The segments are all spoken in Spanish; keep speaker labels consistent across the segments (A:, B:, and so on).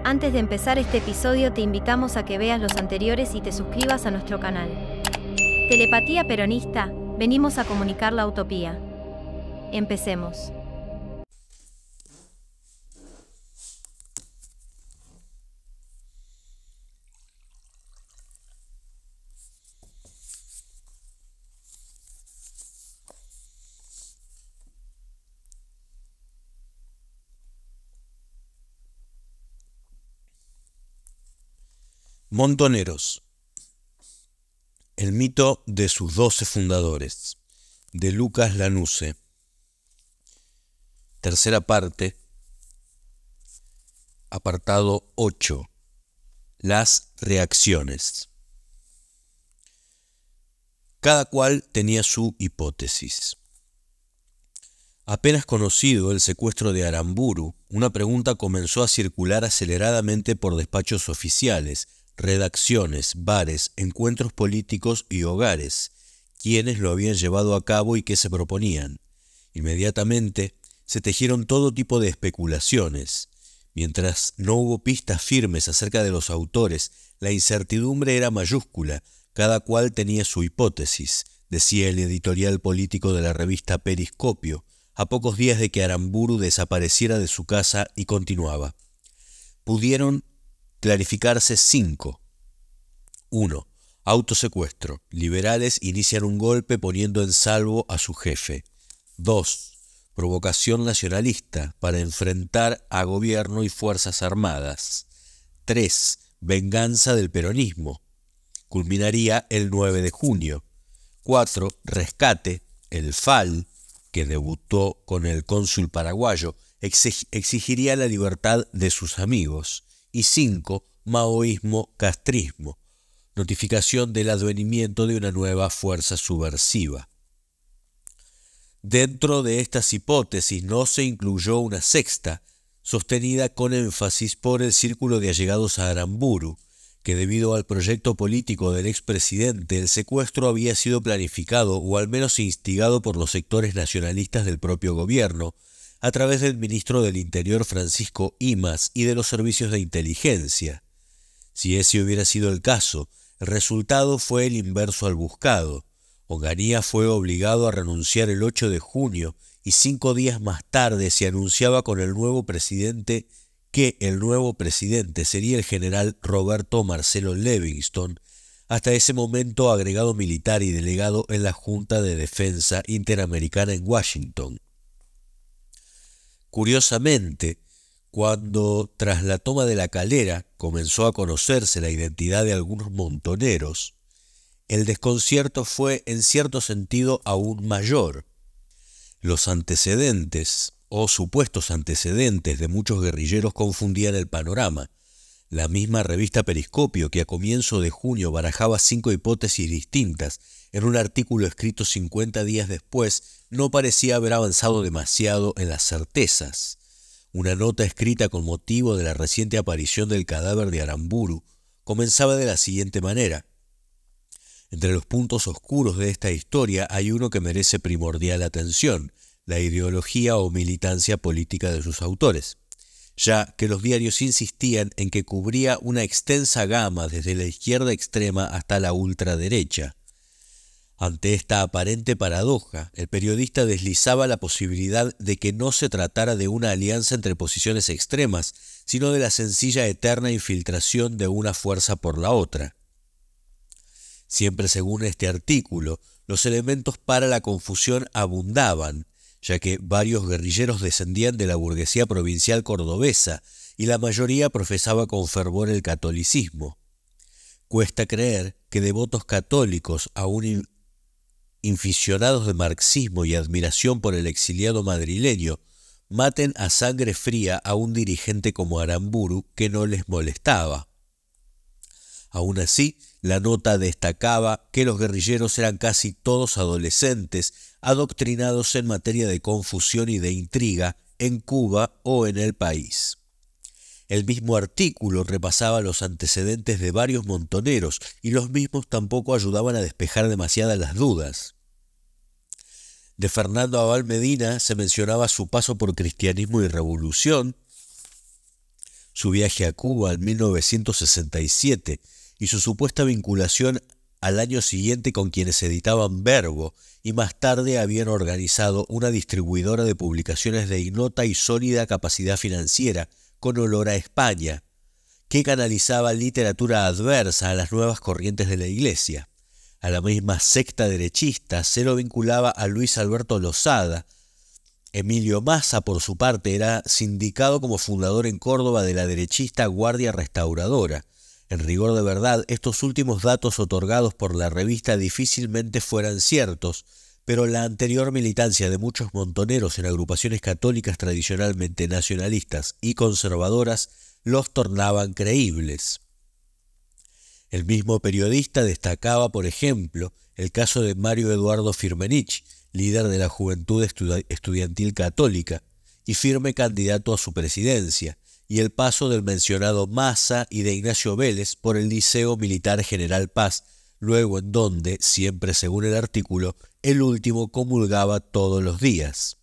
A: Antes de empezar este episodio te invitamos a que veas los anteriores y te suscribas a nuestro canal. Telepatía peronista, venimos a comunicar la utopía. Empecemos.
B: Montoneros. El mito de sus 12 fundadores, de Lucas Lanusse. Tercera parte, apartado 8. Las reacciones. Cada cual tenía su hipótesis. Apenas conocido el secuestro de Aramburu, una pregunta comenzó a circular aceleradamente por despachos oficiales, redacciones, bares, encuentros políticos y hogares, quienes lo habían llevado a cabo y qué se proponían. Inmediatamente se tejieron todo tipo de especulaciones. Mientras no hubo pistas firmes acerca de los autores, la incertidumbre era mayúscula, cada cual tenía su hipótesis, decía el editorial político de la revista Periscopio, a pocos días de que Aramburu desapareciera de su casa, y continuaba. Pudieron clarificarse 5. 1. Autosecuestro. Liberales inician un golpe poniendo en salvo a su jefe. 2. Provocación nacionalista para enfrentar a gobierno y fuerzas armadas. 3. Venganza del peronismo. Culminaría el 9 de junio. 4. Rescate. El FAL, que debutó con el cónsul paraguayo, exigiría la libertad de sus amigos. Y 5. Maoísmo-castrismo, notificación del advenimiento de una nueva fuerza subversiva. Dentro de estas hipótesis no se incluyó una sexta, sostenida con énfasis por el círculo de allegados a Aramburu, que debido al proyecto político del expresidente, el secuestro había sido planificado o al menos instigado por los sectores nacionalistas del propio gobierno, a través del ministro del Interior Francisco Imaz y de los servicios de inteligencia. Si ese hubiera sido el caso, el resultado fue el inverso al buscado. Onganía fue obligado a renunciar el 8 de junio y 5 días más tarde se anunciaba que el nuevo presidente sería el general Roberto Marcelo Livingston, hasta ese momento agregado militar y delegado en la Junta de Defensa Interamericana en Washington. Curiosamente, cuando tras la toma de La Calera comenzó a conocerse la identidad de algunos montoneros, el desconcierto fue en cierto sentido aún mayor. Los antecedentes o supuestos antecedentes de muchos guerrilleros confundían el panorama. La misma revista Periscopio, que a comienzo de junio barajaba 5 hipótesis distintas, en un artículo escrito 50 días después, no parecía haber avanzado demasiado en las certezas. Una nota escrita con motivo de la reciente aparición del cadáver de Aramburu comenzaba de la siguiente manera. Entre los puntos oscuros de esta historia hay uno que merece primordial atención, la ideología o militancia política de sus autores, ya que los diarios insistían en que cubría una extensa gama desde la izquierda extrema hasta la ultraderecha. Ante esta aparente paradoja, el periodista deslizaba la posibilidad de que no se tratara de una alianza entre posiciones extremas, sino de la sencilla eterna infiltración de una fuerza por la otra. Siempre según este artículo, los elementos para la confusión abundaban, ya que varios guerrilleros descendían de la burguesía provincial cordobesa y la mayoría profesaba con fervor el catolicismo. Cuesta creer que devotos católicos, aún inficionados de marxismo y admiración por el exiliado madrileño, maten a sangre fría a un dirigente como Aramburu que no les molestaba. Aún así, la nota destacaba que los guerrilleros eran casi todos adolescentes, adoctrinados en materia de confusión y de intriga en Cuba o en el país. El mismo artículo repasaba los antecedentes de varios montoneros y los mismos tampoco ayudaban a despejar demasiadas las dudas. De Fernando Abal Medina se mencionaba su paso por Cristianismo y Revolución, su viaje a Cuba en 1967 y su supuesta vinculación al año siguiente con quienes editaban Verbo y más tarde habían organizado una distribuidora de publicaciones de ignota y sólida capacidad financiera con olor a España, que canalizaba literatura adversa a las nuevas corrientes de la Iglesia. A la misma secta derechista se lo vinculaba a Luis Alberto Losada. Emilio Massa, por su parte, era sindicado como fundador en Córdoba de la derechista Guardia Restauradora. En rigor de verdad, estos últimos datos otorgados por la revista difícilmente fueran ciertos, pero la anterior militancia de muchos montoneros en agrupaciones católicas tradicionalmente nacionalistas y conservadoras los tornaban creíbles. El mismo periodista destacaba, por ejemplo, el caso de Mario Eduardo Firmenich, líder de la Juventud Estudiantil Católica y firme candidato a su presidencia, y el paso del mencionado Massa y de Ignacio Vélez por el Liceo Militar General Paz, luego en donde, siempre según el artículo, el último comulgaba todos los días.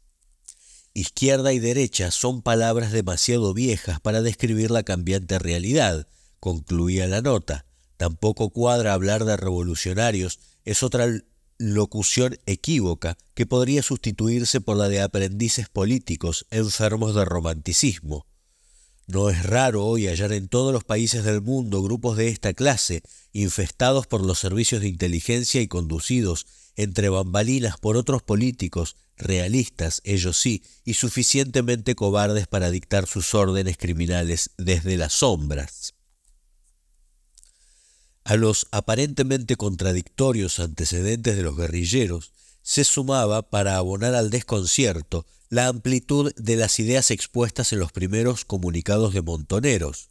B: Izquierda y derecha son palabras demasiado viejas para describir la cambiante realidad, concluía la nota. Tampoco cuadra hablar de revolucionarios, es otra locución equívoca que podría sustituirse por la de aprendices políticos enfermos de romanticismo. No es raro hoy hallar en todos los países del mundo grupos de esta clase, infestados por los servicios de inteligencia y conducidos entre bambalinas por otros políticos, realistas, ellos sí, y suficientemente cobardes para dictar sus órdenes criminales desde las sombras. A los aparentemente contradictorios antecedentes de los guerrilleros se sumaba, para abonar al desconcierto, la amplitud de las ideas expuestas en los primeros comunicados de Montoneros.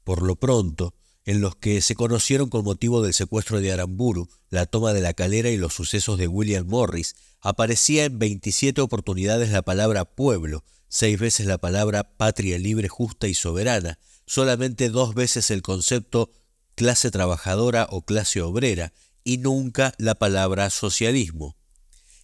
B: Por lo pronto, en los que se conocieron con motivo del secuestro de Aramburu, la toma de la Calera y los sucesos de William Morris, aparecía en 27 oportunidades la palabra pueblo, 6 veces la palabra patria libre, justa y soberana, solamente 2 veces el concepto clase trabajadora o clase obrera, y nunca la palabra socialismo.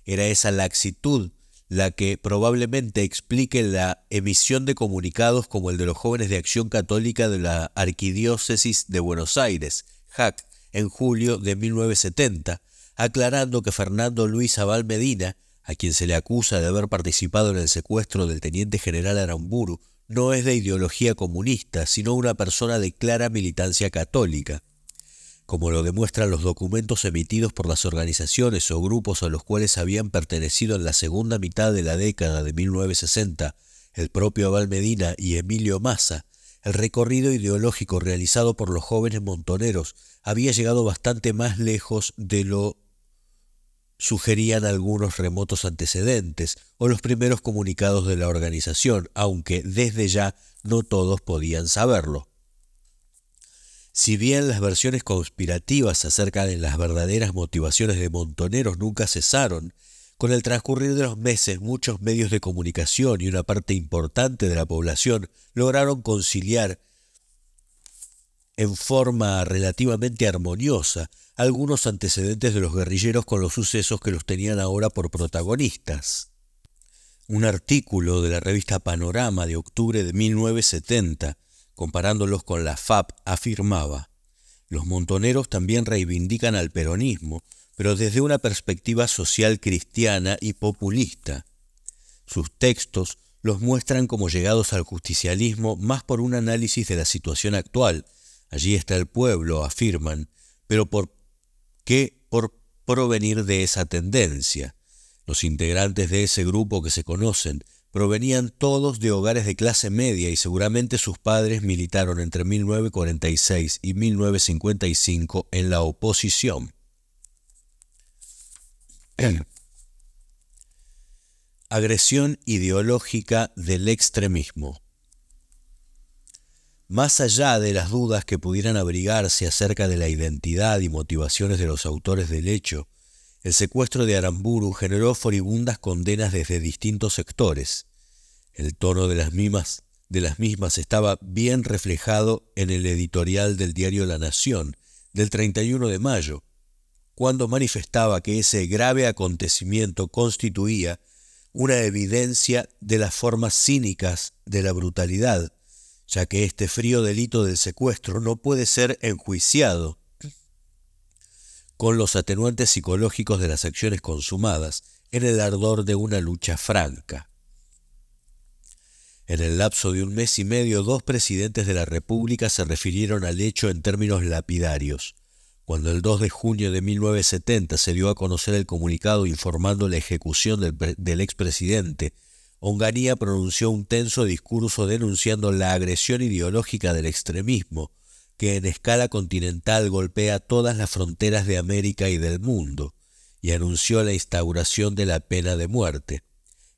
B: Era esa laxitud la que probablemente explique la emisión de comunicados como el de los jóvenes de Acción Católica de la Arquidiócesis de Buenos Aires, JAC, en julio de 1970, aclarando que Fernando Luis Abal Medina, a quien se le acusa de haber participado en el secuestro del teniente general Aramburu, no es de ideología comunista, sino una persona de clara militancia católica. Como lo demuestran los documentos emitidos por las organizaciones o grupos a los cuales habían pertenecido en la segunda mitad de la década de 1960, el propio Abal Medina y Emilio Massa, el recorrido ideológico realizado por los jóvenes montoneros había llegado bastante más lejos de lo sugerían algunos remotos antecedentes o los primeros comunicados de la organización, aunque desde ya no todos podían saberlo. Si bien las versiones conspirativas acerca de las verdaderas motivaciones de Montoneros nunca cesaron, con el transcurrir de los meses muchos medios de comunicación y una parte importante de la población lograron conciliar en forma relativamente armoniosa algunos antecedentes de los guerrilleros con los sucesos que los tenían ahora por protagonistas. Un artículo de la revista Panorama de octubre de 1970, comparándolos con la FAP, afirmaba: los montoneros también reivindican al peronismo, pero desde una perspectiva social cristiana y populista. Sus textos los muestran como llegados al justicialismo más por un análisis de la situación actual. Allí está el pueblo, afirman, pero por provenir de esa tendencia. Los integrantes de ese grupo que se conocen provenían todos de hogares de clase media y seguramente sus padres militaron entre 1946 y 1955 en la oposición. Agresión ideológica del extremismo. Más allá de las dudas que pudieran abrigarse acerca de la identidad y motivaciones de los autores del hecho, el secuestro de Aramburu generó furibundas condenas desde distintos sectores. El tono de las mismas estaba bien reflejado en el editorial del diario La Nación del 31 de mayo, cuando manifestaba que ese grave acontecimiento constituía una evidencia de las formas cínicas de la brutalidad, ya que este frío delito del secuestro no puede ser enjuiciado con los atenuantes psicológicos de las acciones consumadas en el ardor de una lucha franca. En el lapso de un mes y medio, 2 presidentes de la República se refirieron al hecho en términos lapidarios. Cuando el 2 de junio de 1970 se dio a conocer el comunicado informando la ejecución del expresidente, Onganía pronunció un tenso discurso denunciando la agresión ideológica del extremismo, que en escala continental golpea todas las fronteras de América y del mundo, y anunció la instauración de la pena de muerte.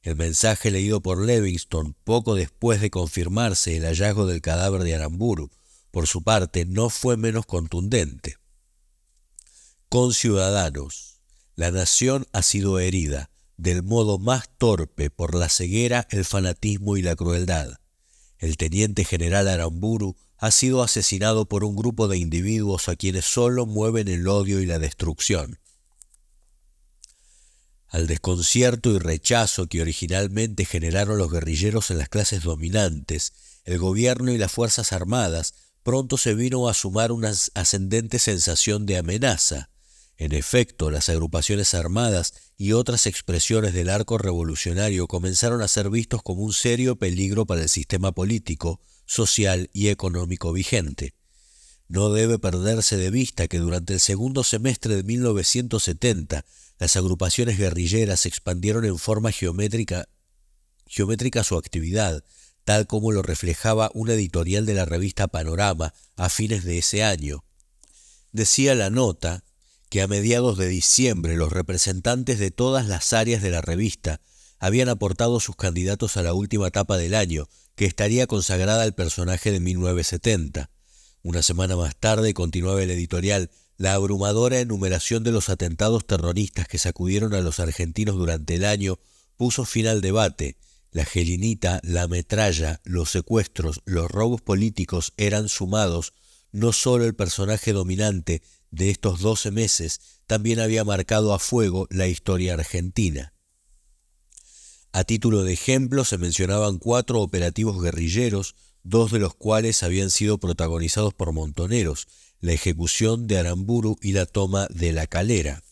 B: El mensaje leído por Livingston poco después de confirmarse el hallazgo del cadáver de Aramburu, por su parte, no fue menos contundente. Conciudadanos, la nación ha sido herida, del modo más torpe, por la ceguera, el fanatismo y la crueldad. El teniente general Aramburu ha sido asesinado por un grupo de individuos a quienes solo mueven el odio y la destrucción. Al desconcierto y rechazo que originalmente generaron los guerrilleros en las clases dominantes, el gobierno y las Fuerzas Armadas pronto se vino a sumar una ascendente sensación de amenaza. En efecto, las agrupaciones armadas y otras expresiones del arco revolucionario comenzaron a ser vistos como un serio peligro para el sistema político, social y económico vigente. No debe perderse de vista que durante el segundo semestre de 1970 las agrupaciones guerrilleras expandieron en forma geométrica su actividad, tal como lo reflejaba una editorial de la revista Panorama a fines de ese año. Decía la nota que a mediados de diciembre los representantes de todas las áreas de la revista habían aportado sus candidatos a la última etapa del año, que estaría consagrada al personaje de 1970. Una semana más tarde, continuaba el editorial, la abrumadora enumeración de los atentados terroristas que sacudieron a los argentinos durante el año puso fin al debate. La gelinita, la metralla, los secuestros, los robos políticos eran sumados. No solo el personaje dominante de estos 12 meses también había marcado a fuego la historia argentina. A título de ejemplo se mencionaban 4 operativos guerrilleros, 2 de los cuales habían sido protagonizados por montoneros, la ejecución de Aramburu y la toma de La Calera.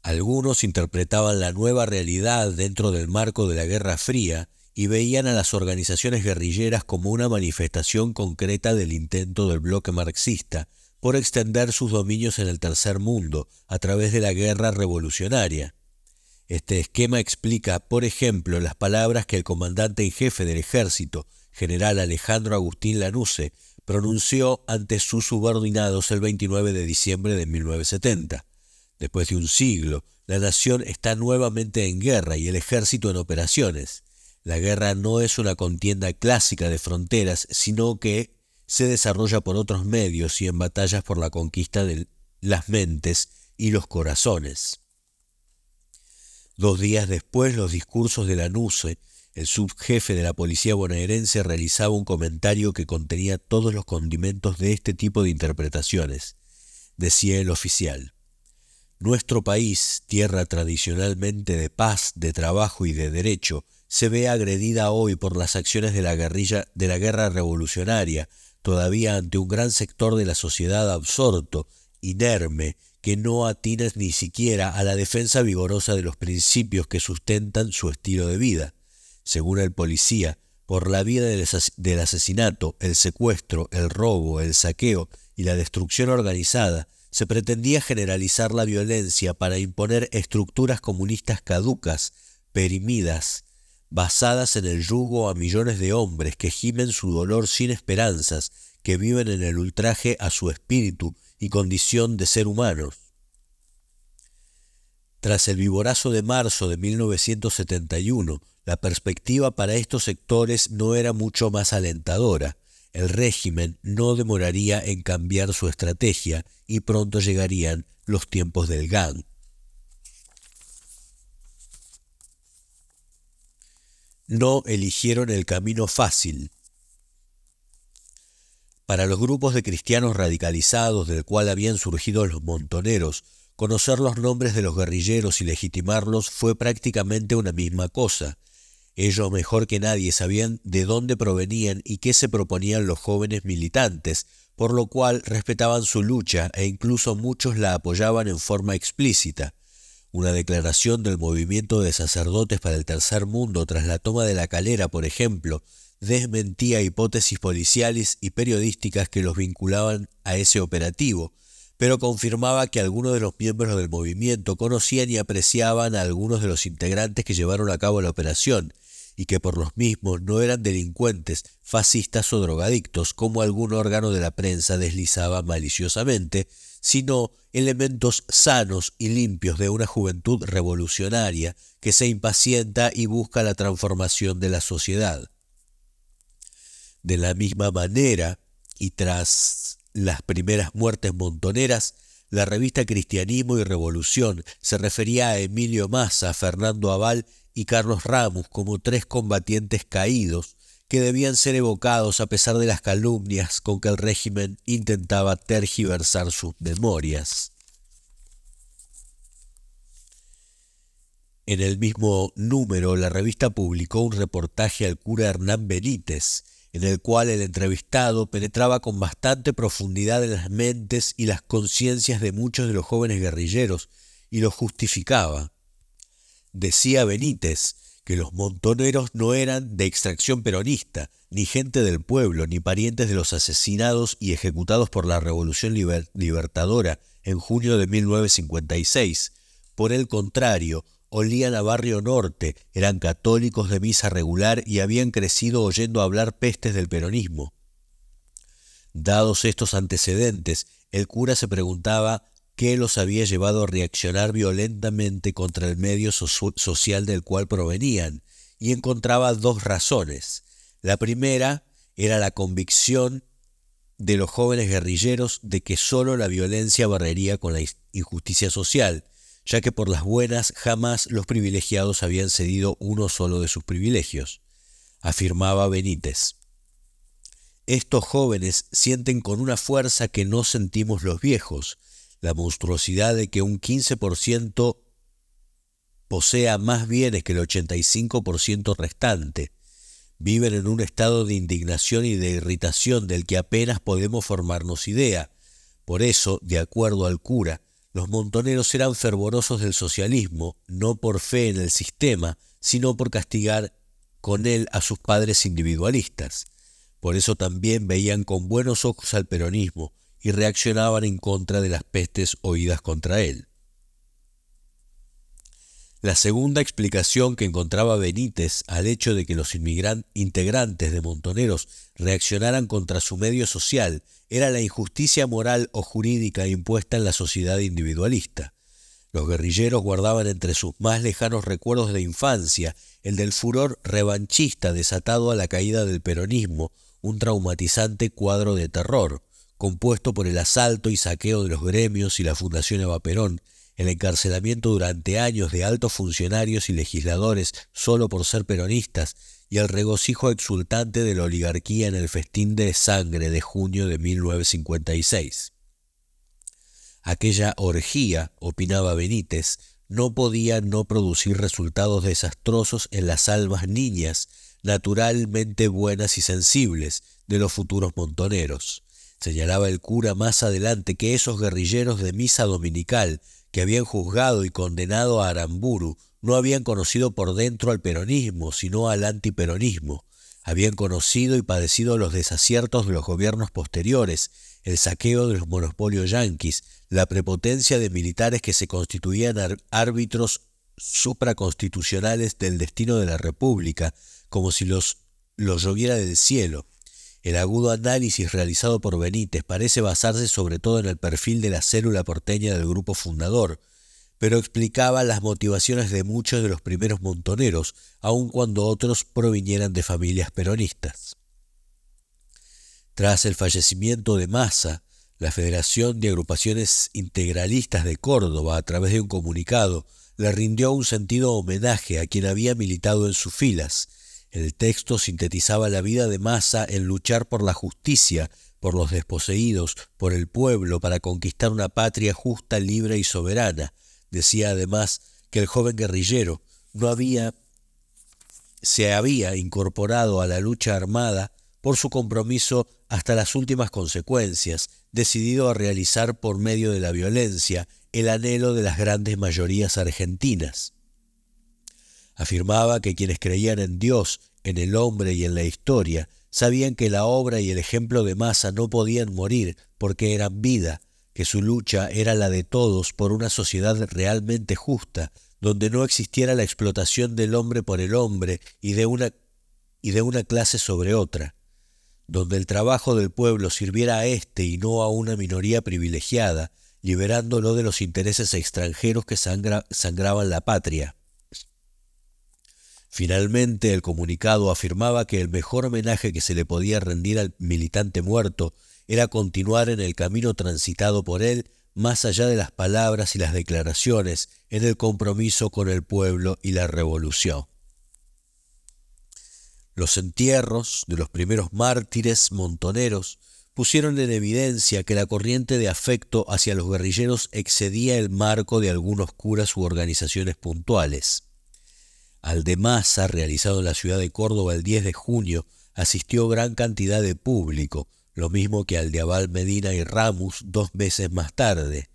B: Algunos interpretaban la nueva realidad dentro del marco de la Guerra Fría y veían a las organizaciones guerrilleras como una manifestación concreta del intento del bloque marxista por extender sus dominios en el Tercer Mundo a través de la guerra revolucionaria. Este esquema explica, por ejemplo, las palabras que el comandante en jefe del ejército, general Alejandro Agustín Lanusse, pronunció ante sus subordinados el 29 de diciembre de 1970. Después de un siglo, la nación está nuevamente en guerra y el ejército en operaciones. La guerra no es una contienda clásica de fronteras, sino que se desarrolla por otros medios y en batallas por la conquista de las mentes y los corazones. 2 días después, los discursos de Lanusse, el subjefe de la policía bonaerense, realizaba un comentario que contenía todos los condimentos de este tipo de interpretaciones. Decía el oficial: nuestro país, tierra tradicionalmente de paz, de trabajo y de derecho, se ve agredida hoy por las acciones de la guerra revolucionaria, todavía ante un gran sector de la sociedad absorto, inerme, que no atina ni siquiera a la defensa vigorosa de los principios que sustentan su estilo de vida. Según el policía, por la vía del asesinato, el secuestro, el robo, el saqueo y la destrucción organizada, se pretendía generalizar la violencia para imponer estructuras comunistas caducas, perimidas, basadas en el yugo a millones de hombres que gimen su dolor sin esperanzas, que viven en el ultraje a su espíritu y condición de ser humanos. Tras el vivorazo de marzo de 1971, la perspectiva para estos sectores no era mucho más alentadora. El régimen no demoraría en cambiar su estrategia y pronto llegarían los tiempos del GAN. No eligieron el camino fácil. Para los grupos de cristianos radicalizados del cual habían surgido los montoneros, conocer los nombres de los guerrilleros y legitimarlos fue prácticamente una misma cosa. Ellos mejor que nadie sabían de dónde provenían y qué se proponían los jóvenes militantes, por lo cual respetaban su lucha e incluso muchos la apoyaban en forma explícita. Una declaración del movimiento de sacerdotes para el Tercer Mundo tras la toma de La Calera, por ejemplo, desmentía hipótesis policiales y periodísticas que los vinculaban a ese operativo, pero confirmaba que algunos de los miembros del movimiento conocían y apreciaban a algunos de los integrantes que llevaron a cabo la operación, y que por los mismos no eran delincuentes, fascistas o drogadictos, como algún órgano de la prensa deslizaba maliciosamente, sino elementos sanos y limpios de una juventud revolucionaria que se impacienta y busca la transformación de la sociedad. De la misma manera, y tras las primeras muertes montoneras, la revista Cristianismo y Revolución se refería a Emilio Massa, Fernando Aval y Carlos Ramos como tres combatientes caídos que debían ser evocados a pesar de las calumnias con que el régimen intentaba tergiversar sus memorias. En el mismo número, la revista publicó un reportaje al cura Hernán Benítez, en el cual el entrevistado penetraba con bastante profundidad en las mentes y las conciencias de muchos de los jóvenes guerrilleros y los justificaba. Decía Benítez que los montoneros no eran de extracción peronista, ni gente del pueblo, ni parientes de los asesinados y ejecutados por la Revolución Libertadora en junio de 1956. Por el contrario, olían a Barrio Norte, eran católicos de misa regular y habían crecido oyendo hablar pestes del peronismo. Dados estos antecedentes, el cura se preguntaba qué los había llevado a reaccionar violentamente contra el medio social del cual provenían, y encontraba dos razones. La primera era la convicción de los jóvenes guerrilleros de que sólo la violencia barrería con la injusticia social, ya que por las buenas jamás los privilegiados habían cedido uno solo de sus privilegios, afirmaba Benítez. Estos jóvenes sienten con una fuerza que no sentimos los viejos, la monstruosidad de que un 15% posea más bienes que el 85% restante. Viven en un estado de indignación y de irritación del que apenas podemos formarnos idea. Por eso, de acuerdo al cura, los montoneros eran fervorosos del socialismo, no por fe en el sistema, sino por castigar con él a sus padres individualistas. Por eso también veían con buenos ojos al peronismo y reaccionaban en contra de las pestes oídas contra él. La segunda explicación que encontraba Benítez al hecho de que los integrantes de Montoneros reaccionaran contra su medio social era la injusticia moral o jurídica impuesta en la sociedad individualista. Los guerrilleros guardaban entre sus más lejanos recuerdos de infancia el del furor revanchista desatado a la caída del peronismo, un traumatizante cuadro de terror, compuesto por el asalto y saqueo de los gremios y la Fundación Eva Perón, el encarcelamiento durante años de altos funcionarios y legisladores solo por ser peronistas y el regocijo exultante de la oligarquía en el festín de sangre de junio de 1956. Aquella orgía, opinaba Benítez, no podía no producir resultados desastrosos en las almas niñas, naturalmente buenas y sensibles, de los futuros montoneros. Señalaba el cura más adelante que esos guerrilleros de misa dominical que habían juzgado y condenado a Aramburu no habían conocido por dentro al peronismo, sino al antiperonismo. Habían conocido y padecido los desaciertos de los gobiernos posteriores, el saqueo de los monopolios yanquis, la prepotencia de militares que se constituían árbitros supraconstitucionales del destino de la República, como si los lloviera del cielo. El agudo análisis realizado por Benítez parece basarse sobre todo en el perfil de la célula porteña del grupo fundador, pero explicaba las motivaciones de muchos de los primeros montoneros, aun cuando otros provinieran de familias peronistas. Tras el fallecimiento de Massa, la Federación de Agrupaciones Integralistas de Córdoba, a través de un comunicado, le rindió un sentido homenaje a quien había militado en sus filas. El texto sintetizaba la vida de Massa en luchar por la justicia, por los desposeídos, por el pueblo, para conquistar una patria justa, libre y soberana. Decía además que el joven guerrillero no había se había incorporado a la lucha armada por su compromiso hasta las últimas consecuencias, decidido a realizar por medio de la violencia el anhelo de las grandes mayorías argentinas. Afirmaba que quienes creían en Dios, en el hombre y en la historia, sabían que la obra y el ejemplo de masa no podían morir porque eran vida, que su lucha era la de todos por una sociedad realmente justa, donde no existiera la explotación del hombre por el hombre y de una clase sobre otra, donde el trabajo del pueblo sirviera a éste y no a una minoría privilegiada, liberándolo de los intereses extranjeros que sangraban la patria. Finalmente, el comunicado afirmaba que el mejor homenaje que se le podía rendir al militante muerto era continuar en el camino transitado por él, más allá de las palabras y las declaraciones, en el compromiso con el pueblo y la revolución. Los entierros de los primeros mártires montoneros pusieron en evidencia que la corriente de afecto hacia los guerrilleros excedía el marco de algunos curas u organizaciones puntuales. Al de masa, realizado en la ciudad de Córdoba el 10 de junio, asistió gran cantidad de público, lo mismo que al de Abal Medina y Ramos 2 meses más tarde.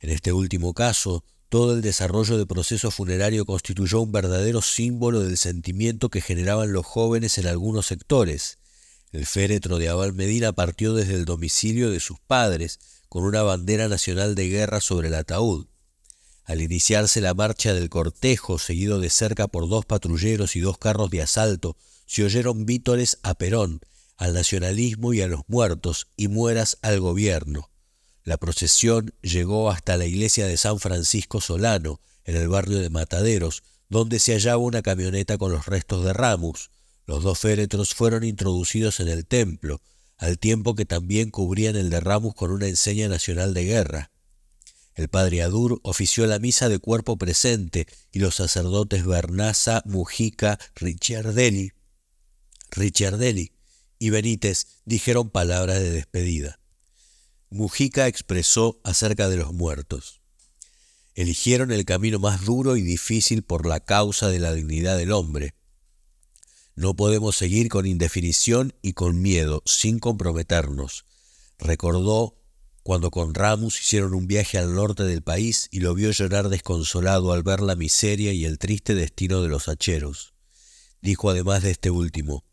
B: En este último caso, todo el desarrollo del proceso funerario constituyó un verdadero símbolo del sentimiento que generaban los jóvenes en algunos sectores. El féretro de Abal Medina partió desde el domicilio de sus padres, con una bandera nacional de guerra sobre el ataúd. Al iniciarse la marcha del cortejo, seguido de cerca por 2 patrulleros y 2 carros de asalto, se oyeron vítores a Perón, al nacionalismo y a los muertos, y mueras al gobierno. La procesión llegó hasta la iglesia de San Francisco Solano, en el barrio de Mataderos, donde se hallaba una camioneta con los restos de Ramos. Los 2 féretros fueron introducidos en el templo, al tiempo que también cubrían el de Ramos con una enseña nacional de guerra. El padre Adur ofició la misa de cuerpo presente y los sacerdotes Bernaza, Mujica, Ricciardelli y Benítez dijeron palabras de despedida. Mujica expresó acerca de los muertos: eligieron el camino más duro y difícil por la causa de la dignidad del hombre. No podemos seguir con indefinición y con miedo, sin comprometernos. Recordó cuando con Ramos hicieron un viaje al norte del país y lo vio llorar desconsolado al ver la miseria y el triste destino de los hacheros. Dijo además de este último: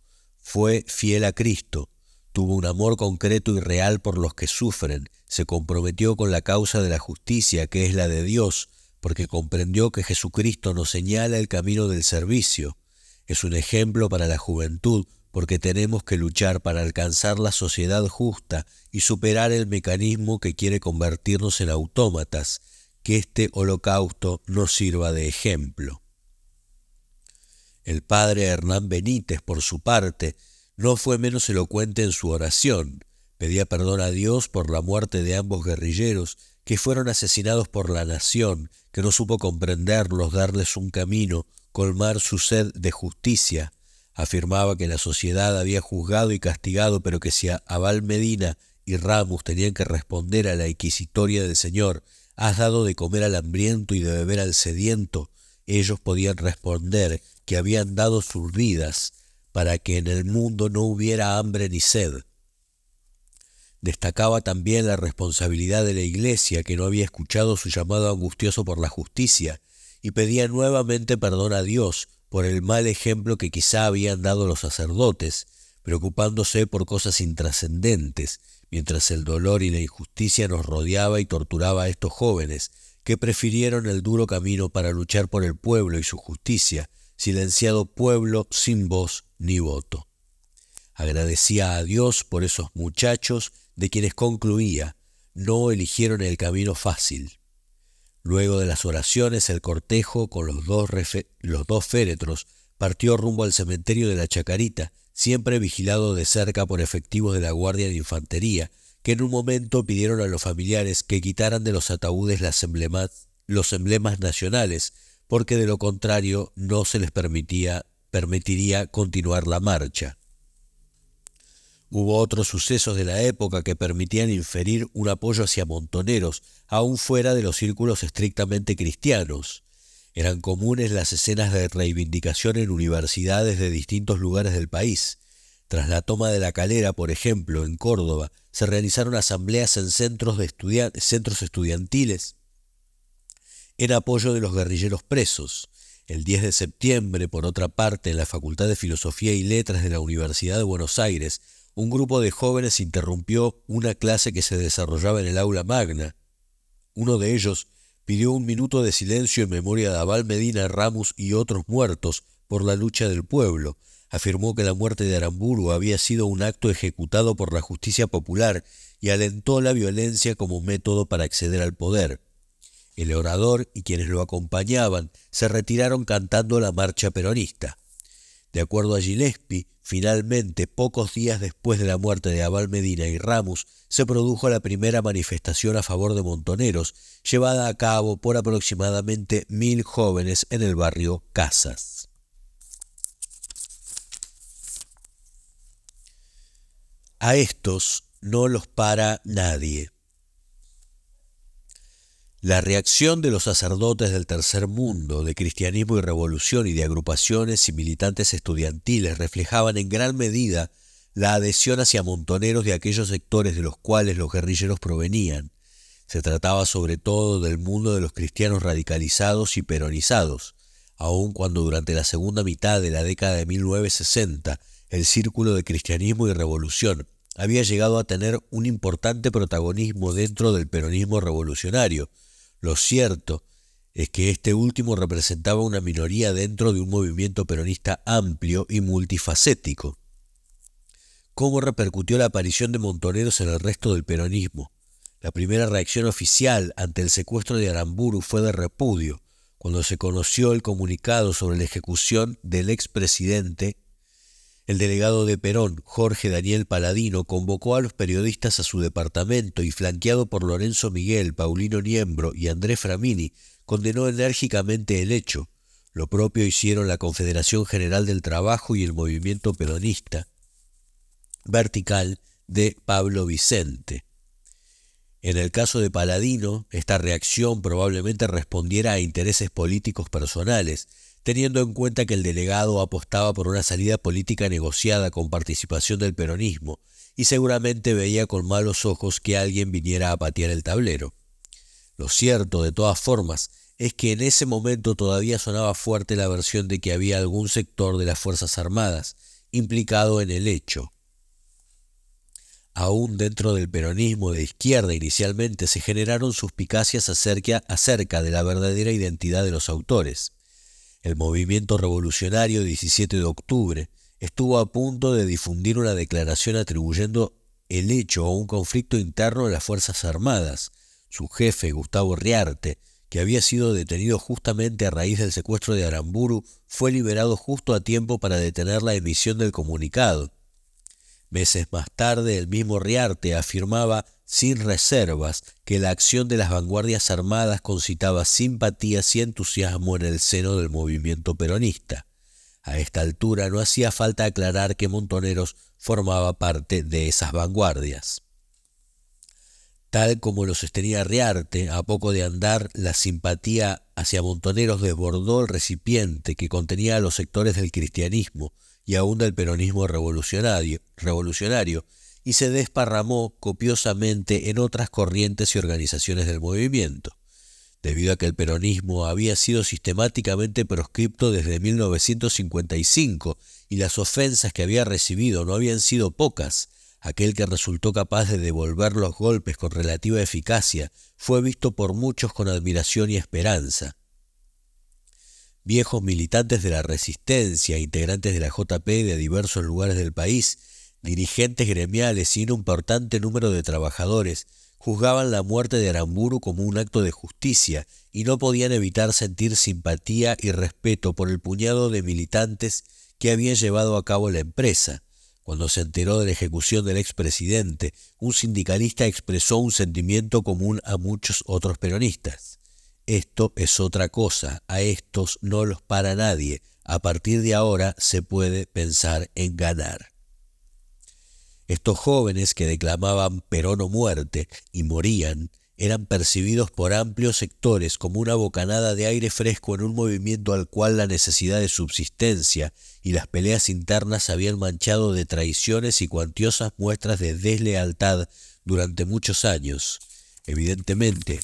B: fue fiel a Cristo, tuvo un amor concreto y real por los que sufren, se comprometió con la causa de la justicia, que es la de Dios, porque comprendió que Jesucristo nos señala el camino del servicio. Es un ejemplo para la juventud, porque tenemos que luchar para alcanzar la sociedad justa y superar el mecanismo que quiere convertirnos en autómatas, que este holocausto nos sirva de ejemplo. El padre Hernán Benítez, por su parte, no fue menos elocuente en su oración. Pedía perdón a Dios por la muerte de ambos guerrilleros, que fueron asesinados por la nación, que no supo comprenderlos, darles un camino, colmar su sed de justicia. Afirmaba que la sociedad había juzgado y castigado, pero que si Abal Medina y Ramos tenían que responder a la inquisitoria del Señor: «¿Has dado de comer al hambriento y de beber al sediento?», ellos podían responder que habían dado sus vidas para que en el mundo no hubiera hambre ni sed. Destacaba también la responsabilidad de la Iglesia, que no había escuchado su llamado angustioso por la justicia, y pedía nuevamente perdón a Dios por el mal ejemplo que quizá habían dado los sacerdotes, preocupándose por cosas intrascendentes, mientras el dolor y la injusticia nos rodeaba y torturaba a estos jóvenes, que prefirieron el duro camino para luchar por el pueblo y su justicia, silenciado pueblo sin voz ni voto. Agradecía a Dios por esos muchachos, de quienes concluía: no eligieron el camino fácil. Luego de las oraciones, el cortejo, con los dos féretros, partió rumbo al cementerio de la Chacarita, siempre vigilado de cerca por efectivos de la Guardia de Infantería, que en un momento pidieron a los familiares que quitaran de los ataúdes los emblemas nacionales, porque de lo contrario no se les permitiría continuar la marcha. Hubo otros sucesos de la época que permitían inferir un apoyo hacia Montoneros, aún fuera de los círculos estrictamente cristianos. Eran comunes las escenas de reivindicación en universidades de distintos lugares del país. Tras la toma de La Calera, por ejemplo, en Córdoba, se realizaron asambleas en centros estudiantiles en apoyo de los guerrilleros presos. El 10 de septiembre, por otra parte, en la Facultad de Filosofía y Letras de la Universidad de Buenos Aires, un grupo de jóvenes interrumpió una clase que se desarrollaba en el aula magna. Uno de ellos pidió 1 minuto de silencio en memoria de Abal Medina Ramos y otros muertos por la lucha del pueblo. Afirmó que la muerte de Aramburu había sido un acto ejecutado por la justicia popular y alentó la violencia como método para acceder al poder. El orador y quienes lo acompañaban se retiraron cantando la marcha peronista. De acuerdo a Gillespie, finalmente, pocos días después de la muerte de Abal Medina y Ramos, se produjo la primera manifestación a favor de Montoneros, llevada a cabo por aproximadamente 1000 jóvenes en el barrio Casas. A estos no los para nadie. La reacción de los sacerdotes del Tercer Mundo, de Cristianismo y Revolución y de agrupaciones y militantes estudiantiles reflejaban en gran medida la adhesión hacia Montoneros de aquellos sectores de los cuales los guerrilleros provenían. Se trataba sobre todo del mundo de los cristianos radicalizados y peronizados, aun cuando durante la segunda mitad de la década de 1960 el Círculo de Cristianismo y Revolución había llegado a tener un importante protagonismo dentro del peronismo revolucionario. Lo cierto es que este último representaba una minoría dentro de un movimiento peronista amplio y multifacético. ¿Cómo repercutió la aparición de Montoneros en el resto del peronismo? La primera reacción oficial ante el secuestro de Aramburu fue de repudio, cuando se conoció el comunicado sobre la ejecución del expresidente. El delegado de Perón, Jorge Daniel Paladino, convocó a los periodistas a su departamento y, flanqueado por Lorenzo Miguel, Paulino Niembro y Andrés Framini, condenó enérgicamente el hecho. Lo propio hicieron la Confederación General del Trabajo y el Movimiento Peronista Vertical de Pablo Vicente. En el caso de Paladino, esta reacción probablemente respondiera a intereses políticos personales, teniendo en cuenta que el delegado apostaba por una salida política negociada con participación del peronismo y seguramente veía con malos ojos que alguien viniera a patear el tablero. Lo cierto, de todas formas, es que en ese momento todavía sonaba fuerte la versión de que había algún sector de las Fuerzas Armadas implicado en el hecho. Aún dentro del peronismo de izquierda inicialmente se generaron suspicacias acerca de la verdadera identidad de los autores. El movimiento revolucionario 17 de octubre estuvo a punto de difundir una declaración atribuyendo el hecho a un conflicto interno de las Fuerzas Armadas. Su jefe, Gustavo Riarte, que había sido detenido justamente a raíz del secuestro de Aramburu, fue liberado justo a tiempo para detener la emisión del comunicado. Meses más tarde, el mismo Riarte afirmaba sin reservas que la acción de las vanguardias armadas concitaba simpatías y entusiasmo en el seno del movimiento peronista. A esta altura no hacía falta aclarar que Montoneros formaba parte de esas vanguardias. Tal como lo sostenía Riarte, a poco de andar, la simpatía hacia Montoneros desbordó el recipiente que contenía a los sectores del cristianismo y aún del peronismo revolucionario, y se desparramó copiosamente en otras corrientes y organizaciones del movimiento. Debido a que el peronismo había sido sistemáticamente proscripto desde 1955 y las ofensas que había recibido no habían sido pocas, aquel que resultó capaz de devolver los golpes con relativa eficacia fue visto por muchos con admiración y esperanza. Viejos militantes de la resistencia, integrantes de la JP de diversos lugares del país, dirigentes gremiales y un importante número de trabajadores juzgaban la muerte de Aramburu como un acto de justicia y no podían evitar sentir simpatía y respeto por el puñado de militantes que habían llevado a cabo la empresa. Cuando se enteró de la ejecución del expresidente, un sindicalista expresó un sentimiento común a muchos otros peronistas. Esto es otra cosa, a estos no los para nadie, a partir de ahora se puede pensar en ganar. Estos jóvenes que declamaban Perón o muerte y morían, eran percibidos por amplios sectores como una bocanada de aire fresco en un movimiento al cual la necesidad de subsistencia y las peleas internas habían manchado de traiciones y cuantiosas muestras de deslealtad durante muchos años. Evidentemente,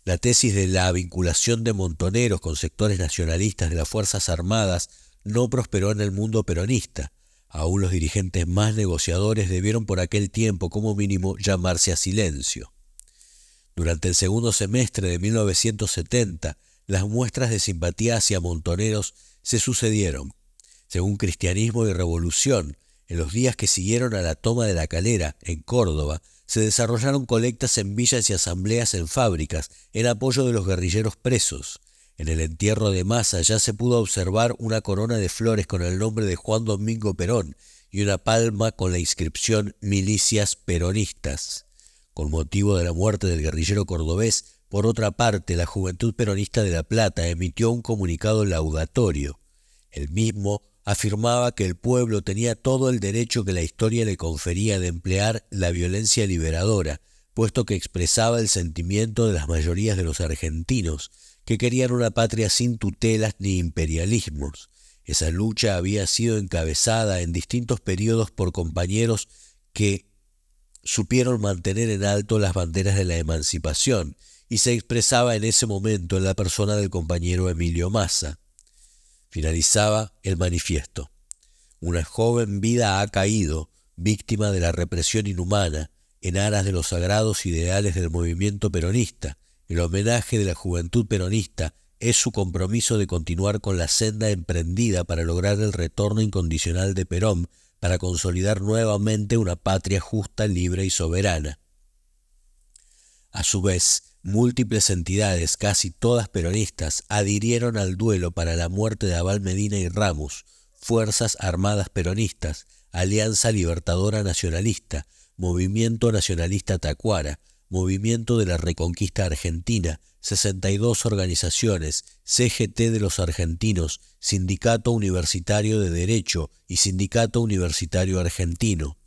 B: la tesis de la vinculación de Montoneros con sectores nacionalistas de las Fuerzas Armadas no prosperó en el mundo peronista. Aún los dirigentes más negociadores debieron por aquel tiempo, como mínimo, llamarse a silencio. Durante el segundo semestre de 1970, las muestras de simpatía hacia Montoneros se sucedieron. Según Cristianismo y Revolución, en los días que siguieron a la toma de La Calera, en Córdoba, se desarrollaron colectas en villas y asambleas en fábricas en apoyo de los guerrilleros presos. En el entierro de Massa ya se pudo observar una corona de flores con el nombre de Juan Domingo Perón y una palma con la inscripción Milicias Peronistas. Con motivo de la muerte del guerrillero cordobés, por otra parte, la Juventud Peronista de La Plata emitió un comunicado laudatorio. El mismo afirmaba que el pueblo tenía todo el derecho que la historia le confería de emplear la violencia liberadora, puesto que expresaba el sentimiento de las mayorías de los argentinos, que querían una patria sin tutelas ni imperialismos. Esa lucha había sido encabezada en distintos periodos por compañeros que supieron mantener en alto las banderas de la emancipación, y se expresaba en ese momento en la persona del compañero Emilio Massa. Finalizaba el manifiesto. Una joven vida ha caído, víctima de la represión inhumana, en aras de los sagrados ideales del movimiento peronista. El homenaje de la Juventud Peronista es su compromiso de continuar con la senda emprendida para lograr el retorno incondicional de Perón, para consolidar nuevamente una patria justa, libre y soberana. A su vez, múltiples entidades, casi todas peronistas, adhirieron al duelo para la muerte de Abal Medina y Ramos, Fuerzas Armadas Peronistas, Alianza Libertadora Nacionalista, Movimiento Nacionalista Tacuara, Movimiento de la Reconquista Argentina, 62 organizaciones, CGT de los Argentinos, Sindicato Universitario de Derecho y Sindicato Universitario Argentino.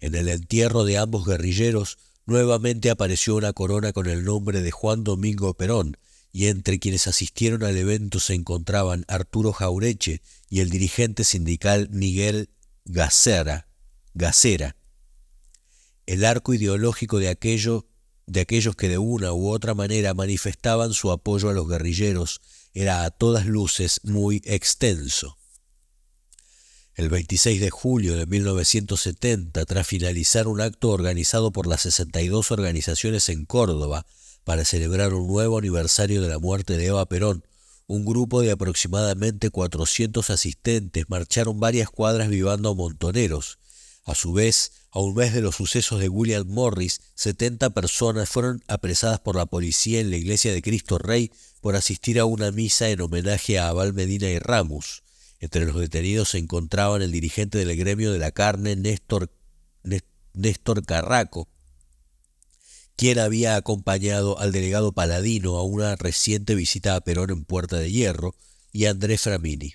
B: En el entierro de ambos guerrilleros, nuevamente apareció una corona con el nombre de Juan Domingo Perón, y entre quienes asistieron al evento se encontraban Arturo Jaureche y el dirigente sindical Miguel Gacera. El arco ideológico de aquellos que de una u otra manera manifestaban su apoyo a los guerrilleros era a todas luces muy extenso. El 26 de julio de 1970, tras finalizar un acto organizado por las 62 organizaciones en Córdoba para celebrar un nuevo aniversario de la muerte de Eva Perón, un grupo de aproximadamente 400 asistentes marcharon varias cuadras vivando a Montoneros. A su vez, a un mes de los sucesos de William Morris, 70 personas fueron apresadas por la policía en la iglesia de Cristo Rey por asistir a una misa en homenaje a Abal Medina y Ramos. Entre los detenidos se encontraban el dirigente del gremio de la carne, Néstor Carraco, quien había acompañado al delegado Paladino a una reciente visita a Perón en Puerta de Hierro, y Andrés Framini.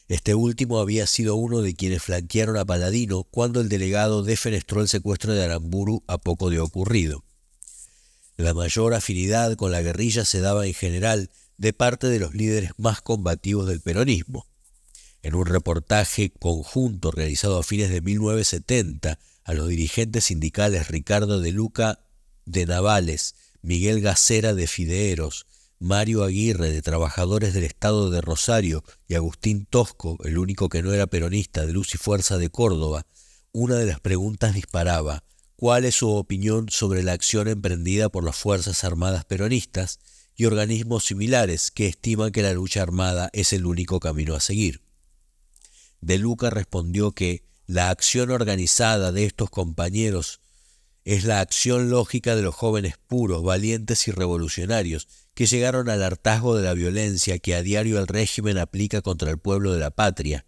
B: Este último había sido uno de quienes flanquearon a Paladino cuando el delegado defenestró el secuestro de Aramburu a poco de ocurrido. La mayor afinidad con la guerrilla se daba en general de parte de los líderes más combativos del peronismo. En un reportaje conjunto realizado a fines de 1970, a los dirigentes sindicales Ricardo de Luca de Navales, Miguel Gacera de Fideeros, Mario Aguirre de Trabajadores del Estado de Rosario y Agustín Tosco, el único que no era peronista, de Luz y Fuerza de Córdoba, una de las preguntas disparaba: ¿cuál es su opinión sobre la acción emprendida por las Fuerzas Armadas peronistas y organismos similares que estiman que la lucha armada es el único camino a seguir? De Luca respondió que la acción organizada de estos compañeros es la acción lógica de los jóvenes puros, valientes y revolucionarios que llegaron al hartazgo de la violencia que a diario el régimen aplica contra el pueblo de la patria.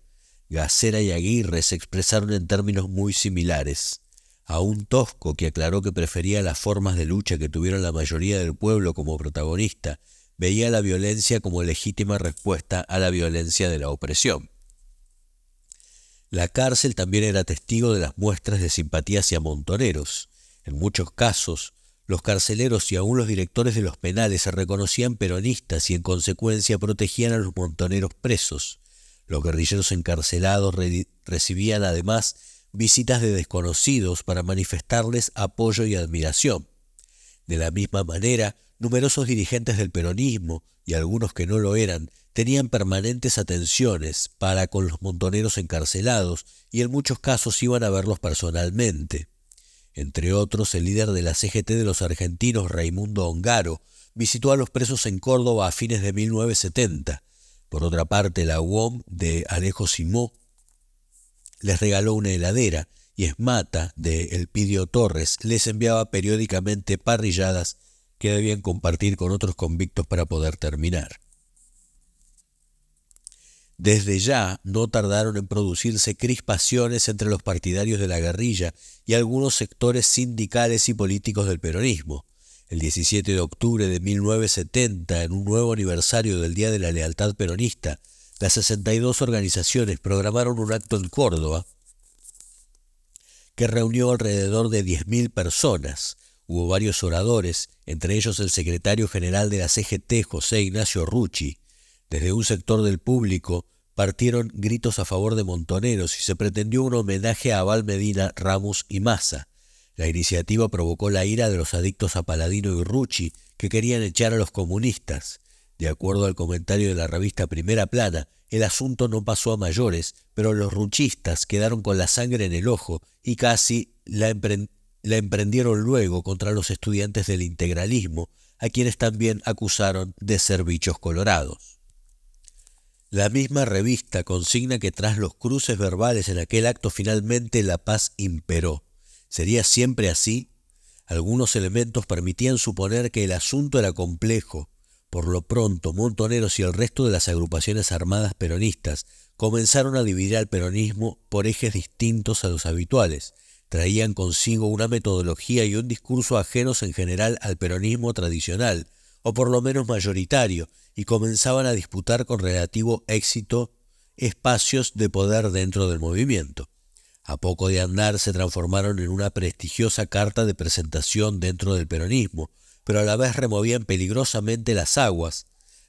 B: Gacera y Aguirre se expresaron en términos muy similares. Aún Tosco, que aclaró que prefería las formas de lucha que tuvieron la mayoría del pueblo como protagonista, veía la violencia como legítima respuesta a la violencia de la opresión. La cárcel también era testigo de las muestras de simpatía hacia Montoneros. En muchos casos, los carceleros y aún los directores de los penales se reconocían peronistas y en consecuencia protegían a los montoneros presos. Los guerrilleros encarcelados recibían además visitas de desconocidos para manifestarles apoyo y admiración. De la misma manera, numerosos dirigentes del peronismo, y algunos que no lo eran, tenían permanentes atenciones para con los montoneros encarcelados y en muchos casos iban a verlos personalmente. Entre otros, el líder de la CGT de los argentinos, Raimundo Ongaro, visitó a los presos en Córdoba a fines de 1970. Por otra parte, la UOM de Alejo Simó les regaló una heladera y Esmata de Elpidio Torres les enviaba periódicamente parrilladas que debían compartir con otros convictos para poder terminar. Desde ya no tardaron en producirse crispaciones entre los partidarios de la guerrilla y algunos sectores sindicales y políticos del peronismo. El 17 de octubre de 1970, en un nuevo aniversario del Día de la Lealtad Peronista, las 62 organizaciones programaron un acto en Córdoba que reunió alrededor de 10.000 personas. Hubo varios oradores, entre ellos el secretario general de la CGT, José Ignacio Rucci. Desde un sector del público partieron gritos a favor de montoneros y se pretendió un homenaje a Abal Medina, Ramos y Massa. La iniciativa provocó la ira de los adictos a Paladino y Rucci, que querían echar a los comunistas. De acuerdo al comentario de la revista Primera Plana, el asunto no pasó a mayores, pero los ruchistas quedaron con la sangre en el ojo y casi la emprendieron luego contra los estudiantes del integralismo, a quienes también acusaron de ser bichos colorados. La misma revista consigna que tras los cruces verbales en aquel acto finalmente la paz imperó. ¿Sería siempre así? Algunos elementos permitían suponer que el asunto era complejo. Por lo pronto, Montoneros y el resto de las agrupaciones armadas peronistas comenzaron a dividir al peronismo por ejes distintos a los habituales. Traían consigo una metodología y un discurso ajenos en general al peronismo tradicional, o por lo menos mayoritario, y comenzaban a disputar con relativo éxito espacios de poder dentro del movimiento. A poco de andar se transformaron en una prestigiosa carta de presentación dentro del peronismo, pero a la vez removían peligrosamente las aguas.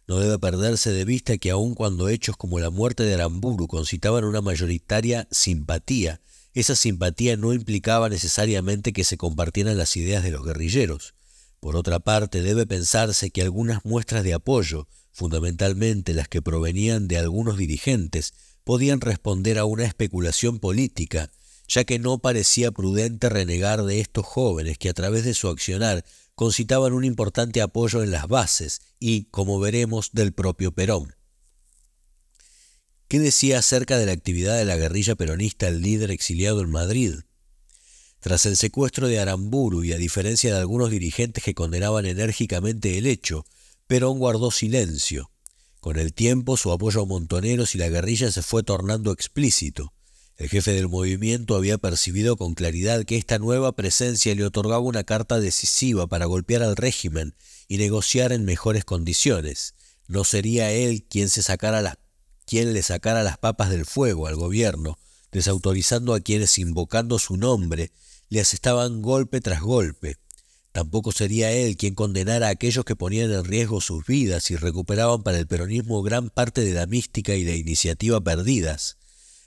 B: No debe perderse de vista que aun cuando hechos como la muerte de Aramburu concitaban una mayoritaria simpatía, esa simpatía no implicaba necesariamente que se compartieran las ideas de los guerrilleros. Por otra parte, debe pensarse que algunas muestras de apoyo, fundamentalmente las que provenían de algunos dirigentes, podían responder a una especulación política, ya que no parecía prudente renegar de estos jóvenes que a través de su accionar concitaban un importante apoyo en las bases y, como veremos, del propio Perón. ¿Qué decía acerca de la actividad de la guerrilla peronista el líder exiliado en Madrid? Tras el secuestro de Aramburu y a diferencia de algunos dirigentes que condenaban enérgicamente el hecho, Perón guardó silencio. Con el tiempo, su apoyo a Montoneros y la guerrilla se fue tornando explícito. El jefe del movimiento había percibido con claridad que esta nueva presencia le otorgaba una carta decisiva para golpear al régimen y negociar en mejores condiciones. No sería él quien le sacara las papas del fuego al gobierno, desautorizando a quienes, invocando su nombre, le asestaban golpe tras golpe. Tampoco sería él quien condenara a aquellos que ponían en riesgo sus vidas y recuperaban para el peronismo gran parte de la mística y la iniciativa perdidas.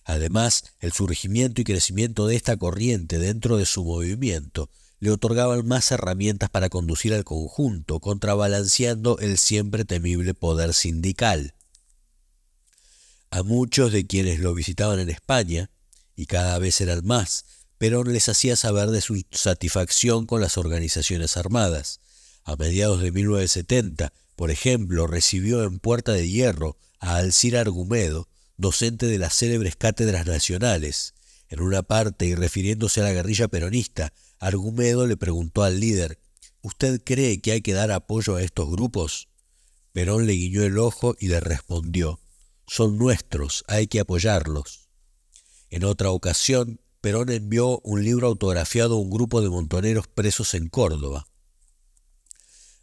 B: Además, el surgimiento y crecimiento de esta corriente dentro de su movimiento le otorgaban más herramientas para conducir al conjunto, contrabalanceando el siempre temible poder sindical. A muchos de quienes lo visitaban en España, y cada vez eran más, Perón les hacía saber de su satisfacción con las organizaciones armadas. A mediados de 1970, por ejemplo, recibió en Puerta de Hierro a Alcira Argumedo, docente de las célebres cátedras nacionales. En una parte, y refiriéndose a la guerrilla peronista, Argumedo le preguntó al líder: ¿Usted cree que hay que dar apoyo a estos grupos? Perón le guiñó el ojo y le respondió: son nuestros, hay que apoyarlos. En otra ocasión, Perón envió un libro autografiado a un grupo de montoneros presos en Córdoba.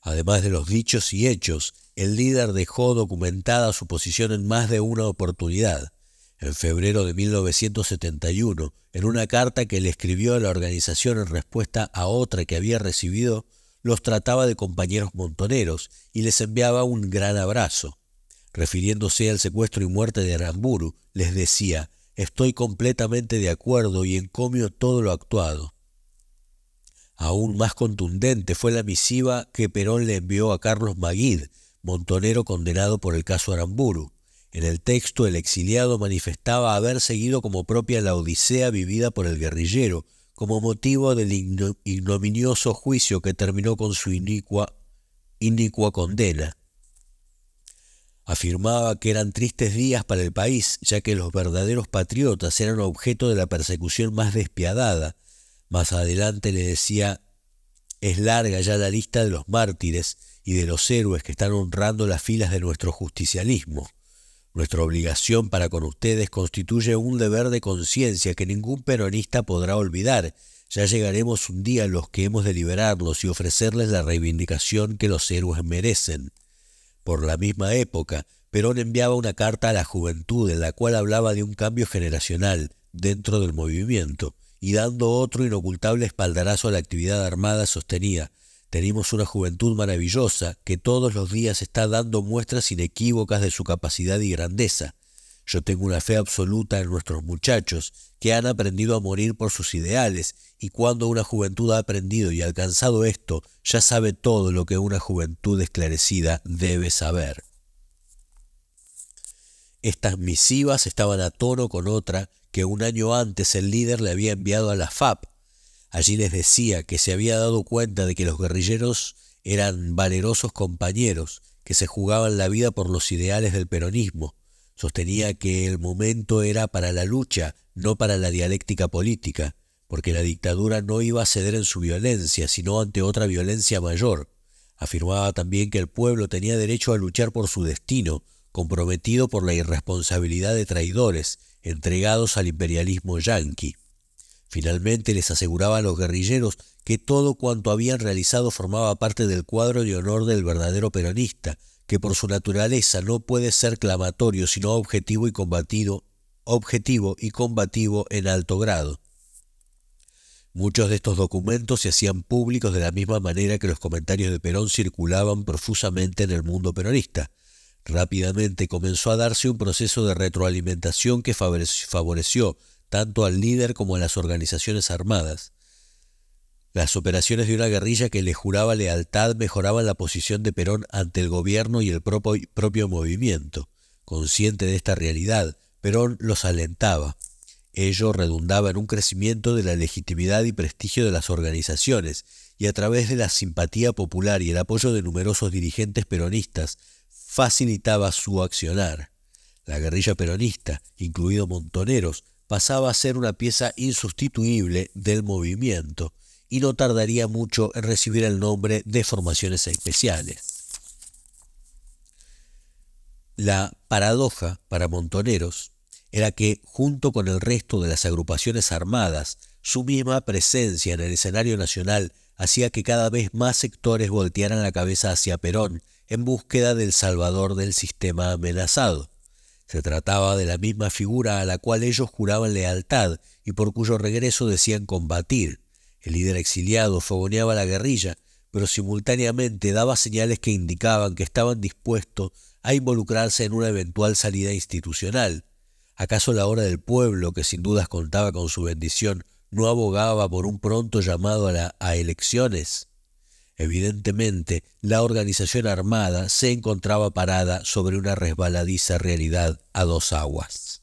B: Además de los dichos y hechos, el líder dejó documentada su posición en más de una oportunidad. En febrero de 1971, en una carta que le escribió a la organización en respuesta a otra que había recibido, los trataba de compañeros montoneros y les enviaba un gran abrazo. Refiriéndose al secuestro y muerte de Aramburu, les decía: «Estoy completamente de acuerdo y encomio todo lo actuado». Aún más contundente fue la misiva que Perón le envió a Carlos Maguid, montonero condenado por el caso Aramburu. En el texto, el exiliado manifestaba haber seguido como propia la odisea vivida por el guerrillero, como motivo del ignominioso juicio que terminó con su inicua condena. Afirmaba que eran tristes días para el país, ya que los verdaderos patriotas eran objeto de la persecución más despiadada. Más adelante le decía: «Es larga ya la lista de los mártires y de los héroes que están honrando las filas de nuestro justicialismo. Nuestra obligación para con ustedes constituye un deber de conciencia que ningún peronista podrá olvidar. Ya llegaremos un día los que hemos de liberarlos y ofrecerles la reivindicación que los héroes merecen». Por la misma época, Perón enviaba una carta a la juventud en la cual hablaba de un cambio generacional dentro del movimiento, y dando otro inocultable espaldarazo a la actividad armada sostenía: «Tenemos una juventud maravillosa que todos los días está dando muestras inequívocas de su capacidad y grandeza. Yo tengo una fe absoluta en nuestros muchachos, que han aprendido a morir por sus ideales, y cuando una juventud ha aprendido y alcanzado esto, ya sabe todo lo que una juventud esclarecida debe saber». Estas misivas estaban a tono con otra que un año antes el líder le había enviado a la FAP. Allí les decía que se había dado cuenta de que los guerrilleros eran valerosos compañeros, que se jugaban la vida por los ideales del peronismo. Sostenía que el momento era para la lucha, no para la dialéctica política, porque la dictadura no iba a ceder en su violencia, sino ante otra violencia mayor. Afirmaba también que el pueblo tenía derecho a luchar por su destino, comprometido por la irresponsabilidad de traidores, entregados al imperialismo yanqui. Finalmente les aseguraba a los guerrilleros que todo cuanto habían realizado formaba parte del cuadro de honor del verdadero peronista, que por su naturaleza no puede ser clamatorio, sino objetivo y combativo en alto grado. Muchos de estos documentos se hacían públicos de la misma manera que los comentarios de Perón circulaban profusamente en el mundo peronista. Rápidamente comenzó a darse un proceso de retroalimentación que favoreció tanto al líder como a las organizaciones armadas. Las operaciones de una guerrilla que le juraba lealtad mejoraban la posición de Perón ante el gobierno y el propio movimiento. Consciente de esta realidad, Perón los alentaba. Ello redundaba en un crecimiento de la legitimidad y prestigio de las organizaciones, y a través de la simpatía popular y el apoyo de numerosos dirigentes peronistas, facilitaba su accionar. La guerrilla peronista, incluido Montoneros, pasaba a ser una pieza insustituible del movimiento, y no tardaría mucho en recibir el nombre de formaciones especiales. La paradoja para Montoneros era que, junto con el resto de las agrupaciones armadas, su misma presencia en el escenario nacional hacía que cada vez más sectores voltearan la cabeza hacia Perón en búsqueda del salvador del sistema amenazado. Se trataba de la misma figura a la cual ellos juraban lealtad y por cuyo regreso decían combatir. El líder exiliado fogoneaba la guerrilla, pero simultáneamente daba señales que indicaban que estaban dispuestos a involucrarse en una eventual salida institucional. ¿Acaso la hora del pueblo, que sin dudas contaba con su bendición, no abogaba por un pronto llamado a elecciones? Evidentemente, la organización armada se encontraba parada sobre una resbaladiza realidad a dos aguas.